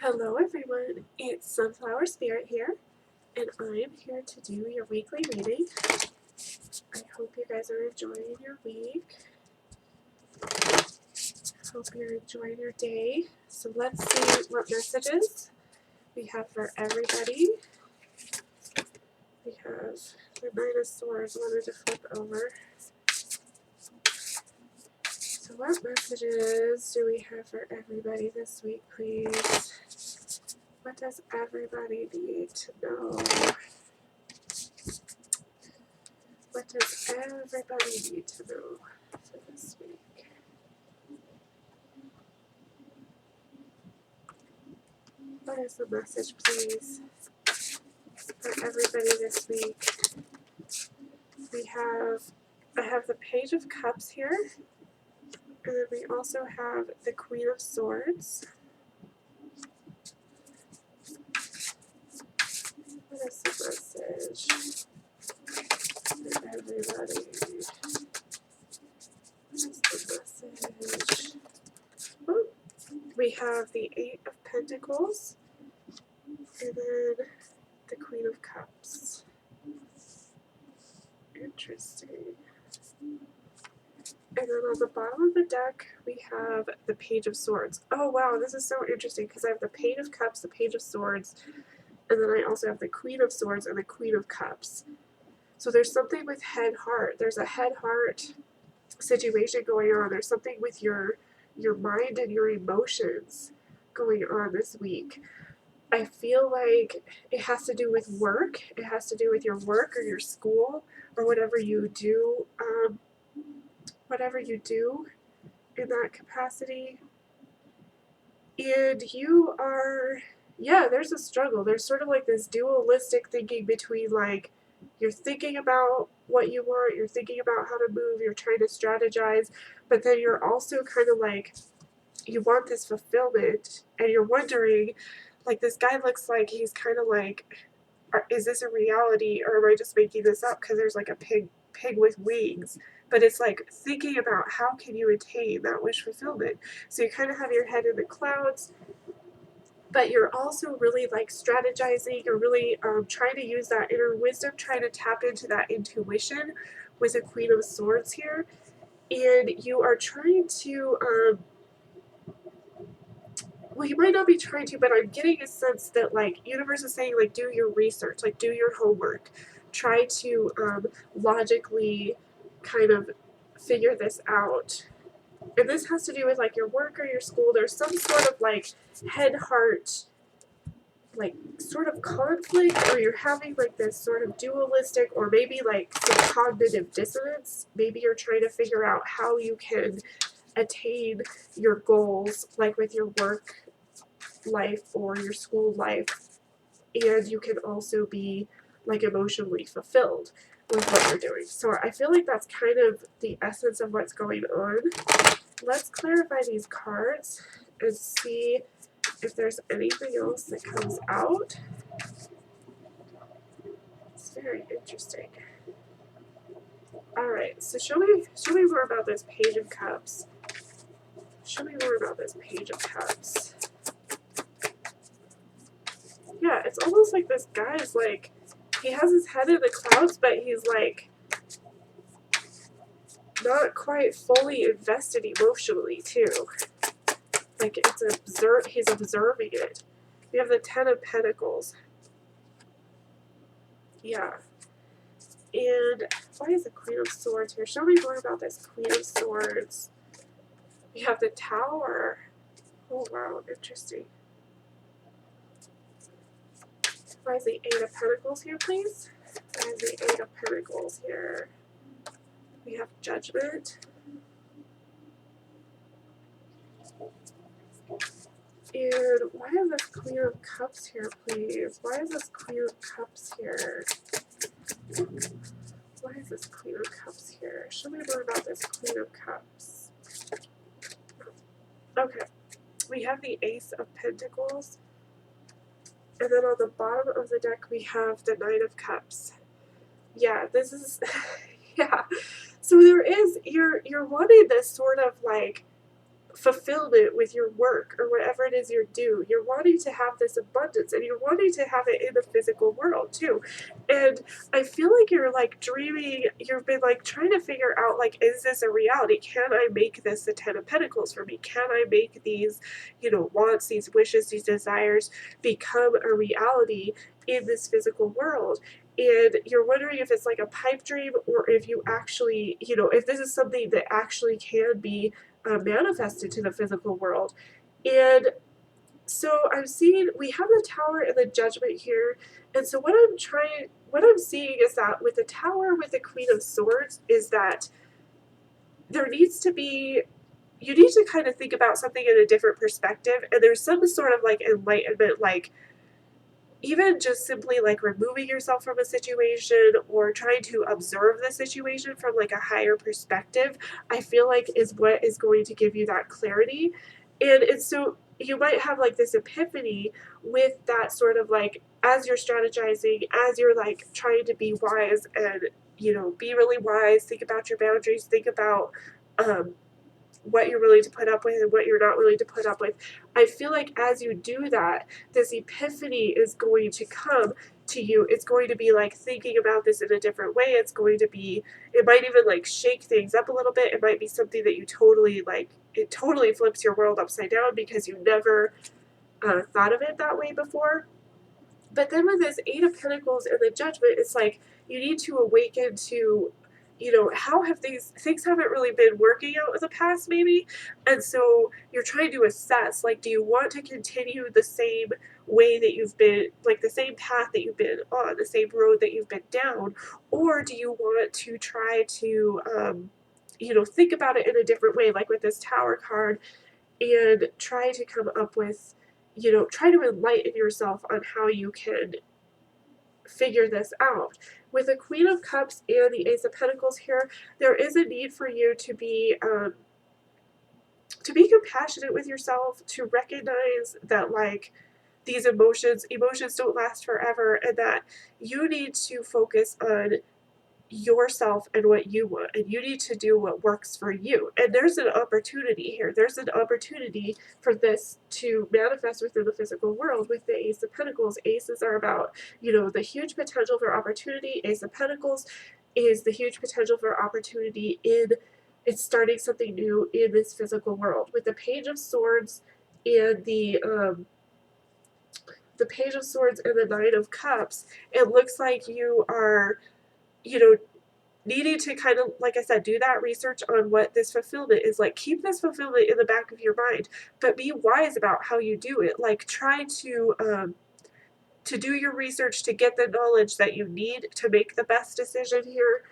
Hello everyone, it's Sunflower Spirit here, and I am here to do your weekly reading. I hope you guys are enjoying your week. Hope you're enjoying your day. So let's see what messages we have for everybody. We have the Nine of Swords. I wanted to flip over. So what messages do we have for everybody this week, please? What does everybody need to know? What does everybody need to know for this week? What is the message, please, for everybody this week? I have the Page of Cups here, and then we also have the Queen of Swords. What is the message for everybody? What is the message? Oh, we have the Eight of Pentacles, and then the Queen of Cups. Interesting. And then on the bottom of the deck, we have the Page of Swords. Oh wow, this is so interesting because I have the Page of Cups, the Page of Swords, and then I also have the Queen of Swords and the Queen of Cups. So there's something with head-heart. There's a head-heart situation going on. There's something with your mind and your emotions going on this week. I feel like it has to do with work. It has to do with your work or your school or whatever you do. Whatever you do in that capacity. And you are, yeah, there's a struggle. There's sort of like this dualistic thinking between like, you're thinking about what you want, you're thinking about how to move, you're trying to strategize, but then you're also kind of like, you want this fulfillment, and you're wondering, like, this guy looks like he's kind of like, is this a reality, or am I just making this up because there's like a pig with wings? But it's like thinking about how can you attain that wish fulfillment. So you kind of have your head in the clouds, but you're also really like strategizing. You're really trying to use that inner wisdom, trying to tap into that intuition with a Queen of Swords here. And you are trying to, well, you might not be trying to, but I'm getting a sense that like universe is saying like do your research, like do your homework, try to logically kind of figure this out. And this has to do with like your work or your school. There's some sort of like head-heart like sort of conflict, or you're having like this sort of dualistic or maybe like some cognitive dissonance. Maybe you're trying to figure out how you can attain your goals, like with your work life or your school life, and you can also be like emotionally fulfilled with what you're doing. So I feel like that's kind of the essence of what's going on. Let's clarify these cards and see if there's anything else that comes out. It's very interesting. Alright, so show me more about this Page of Cups. Show me more about this Page of Cups. Yeah, it's almost like this guy's like, he has his head in the clouds, but he's like not quite fully invested emotionally too. Like he's observing it. We have the Ten of Pentacles. Yeah. And why is the Queen of Swords here? Show me more about this Queen of Swords. We have the Tower. Oh wow, interesting. Why is the Eight of Pentacles here, please? Why is the Eight of Pentacles here? We have Judgment. And why is this Queen of Cups here, please? Why is this Queen of Cups here? Why is this Queen of Cups here? Show me more about this Queen of Cups. Okay, we have the Ace of Pentacles. And then on the bottom of the deck, we have the Nine of Cups. Yeah, this is, yeah. So there is, you're wanting this sort of like fulfillment with your work or whatever it is you're doing. You're wanting to have this abundance, and you're wanting to have it in the physical world too. And I feel like you're like dreaming, you've been like trying to figure out, like, is this a reality? Can I make this the 10 of Pentacles for me? Can I make these, wants, these wishes, these desires become a reality in this physical world? And you're wondering if it's like a pipe dream, or if you actually, if this is something that actually can be manifested to the physical world. And so I'm seeing we have the Tower and the Judgment here. And so what I'm seeing is that with the Tower, with the Queen of Swords, is that there needs to be, you need to kind of think about something in a different perspective, and there's some sort of like enlightenment, like even just simply like removing yourself from a situation or trying to observe the situation from like a higher perspective, I feel like is what is going to give you that clarity. And so you might have like this epiphany with that sort of like, as you're strategizing, as you're like trying to be wise and, be really wise, think about your boundaries, think about, what you're willing to put up with and what you're not willing to put up with. I feel like as you do that, this epiphany is going to come to you. It's going to be like thinking about this in a different way. It's going to be, it might even like shake things up a little bit. It might be something that you totally like, it totally flips your world upside down because you never thought of it that way before. But then with this Eight of Pentacles and the Judgment, it's like you need to awaken to, how have these things haven't really been working out in the past, maybe? And so you're trying to assess, like, do you want to continue the same way that you've been, like the same path that you've been on, the same road that you've been down? Or do you want to try to, think about it in a different way, like with this Tower card, and try to come up with, try to enlighten yourself on how you can figure this out. With the Queen of Cups and the Ace of Pentacles here, there is a need for you to be compassionate with yourself, to recognize that like these emotions don't last forever, and that you need to focus on yourself and what you want, and you need to do what works for you. And there's an opportunity here. There's an opportunity for this to manifest within the physical world with the Ace of Pentacles. Aces are about, the huge potential for opportunity. Ace of Pentacles is the huge potential for opportunity in it's starting something new in this physical world. With the Page of Swords and the Page of Swords and the Nine of Cups, it looks like you are, needing to kind of, like I said, do that research on what this fulfillment is like. Keep this fulfillment in the back of your mind, but be wise about how you do it. Like, try to do your research to get the knowledge that you need to make the best decision here.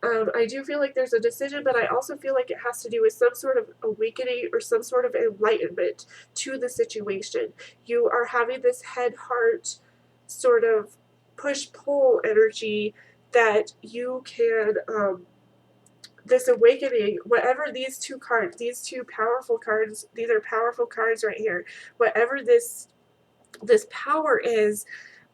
I do feel like there's a decision, but I also feel like it has to do with some sort of awakening or some sort of enlightenment to the situation. You are having this head-heart sort of push-pull energy that you can, this awakening, whatever these two cards, these two powerful cards, these are powerful cards right here, whatever this power is,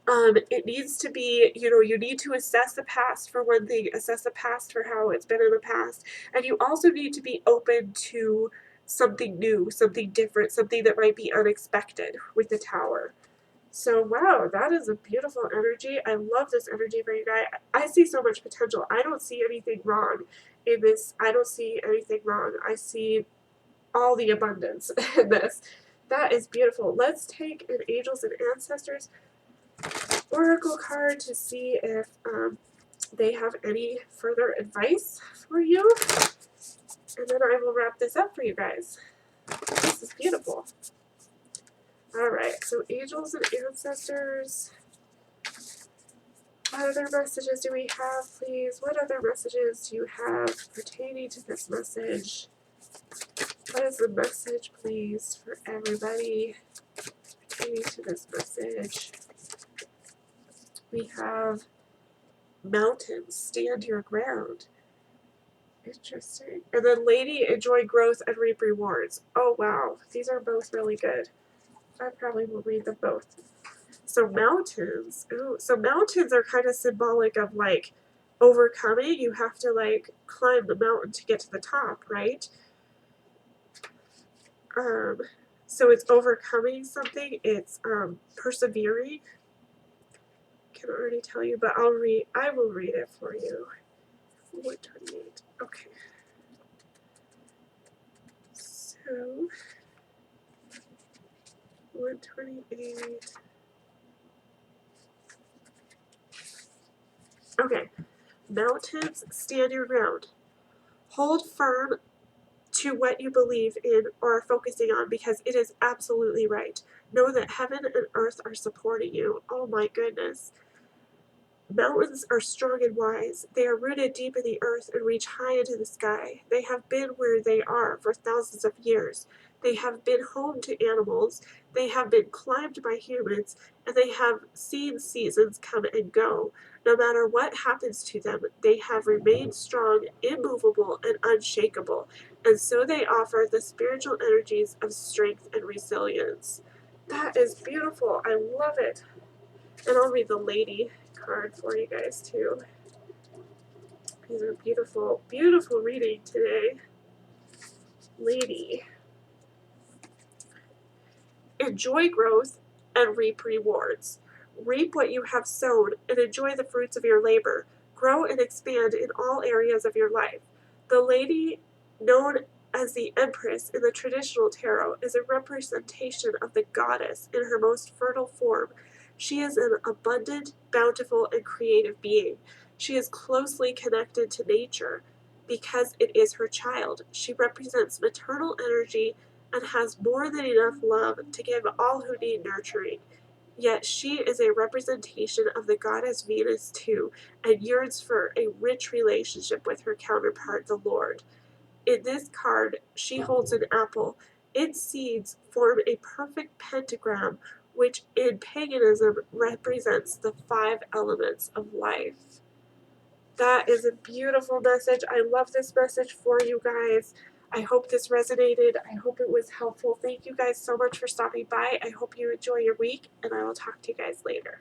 it needs to be, you need to assess the past for one thing, assess the past for how it's been in the past, and you also need to be open to something new, something different, something that might be unexpected with the Tower. So, wow, that is a beautiful energy. I love this energy for you guys. I see so much potential. I don't see anything wrong in this. I don't see anything wrong. I see all the abundance in this. That is beautiful. Let's take an Angels and Ancestors Oracle card to see if they have any further advice for you. And then I will wrap this up for you guys. This is beautiful. Alright, so Angels and Ancestors. What other messages do we have, please? What other messages do you have pertaining to this message? What is the message, please, for everybody pertaining to this message? We have Mountains, stand your ground. Interesting. And then Lady, enjoy growth and reap rewards. Oh, wow. These are both really good. I probably will read them both. So mountains. Ooh, so mountains are kind of symbolic of like overcoming. You have to like climb the mountain to get to the top, right? So it's overcoming something. It's persevering. Can already tell you, but I will read it for you. 128. Okay. So 128. Okay. Mountains, stand your ground. Hold firm to what you believe in or are focusing on because it is absolutely right. Know that heaven and earth are supporting you. Oh my goodness. Mountains are strong and wise. They are rooted deep in the earth and reach high into the sky. They have been where they are for thousands of years. They have been home to animals. They have been climbed by humans, and they have seen seasons come and go. No matter what happens to them, they have remained strong, immovable, and unshakable, and so they offer the spiritual energies of strength and resilience. That is beautiful. I love it. And I'll read the lady card for you guys too. These are beautiful, beautiful reading today. Lady. Enjoy growth and reap rewards. Reap what you have sown and enjoy the fruits of your labor. Grow and expand in all areas of your life. The lady, known as the Empress in the traditional tarot, is a representation of the goddess in her most fertile form. She is an abundant, bountiful, and creative being. She is closely connected to nature because it is her child. She represents maternal energy and has more than enough love to give all who need nurturing. Yet she is a representation of the goddess Venus too, and yearns for a rich relationship with her counterpart, the Lord. In this card, she holds an apple. Its seeds form a perfect pentagram, which in paganism represents the 5 elements of life. That is a beautiful message. I love this message for you guys. I hope this resonated. I hope it was helpful. Thank you guys so much for stopping by. I hope you enjoy your week, and I will talk to you guys later.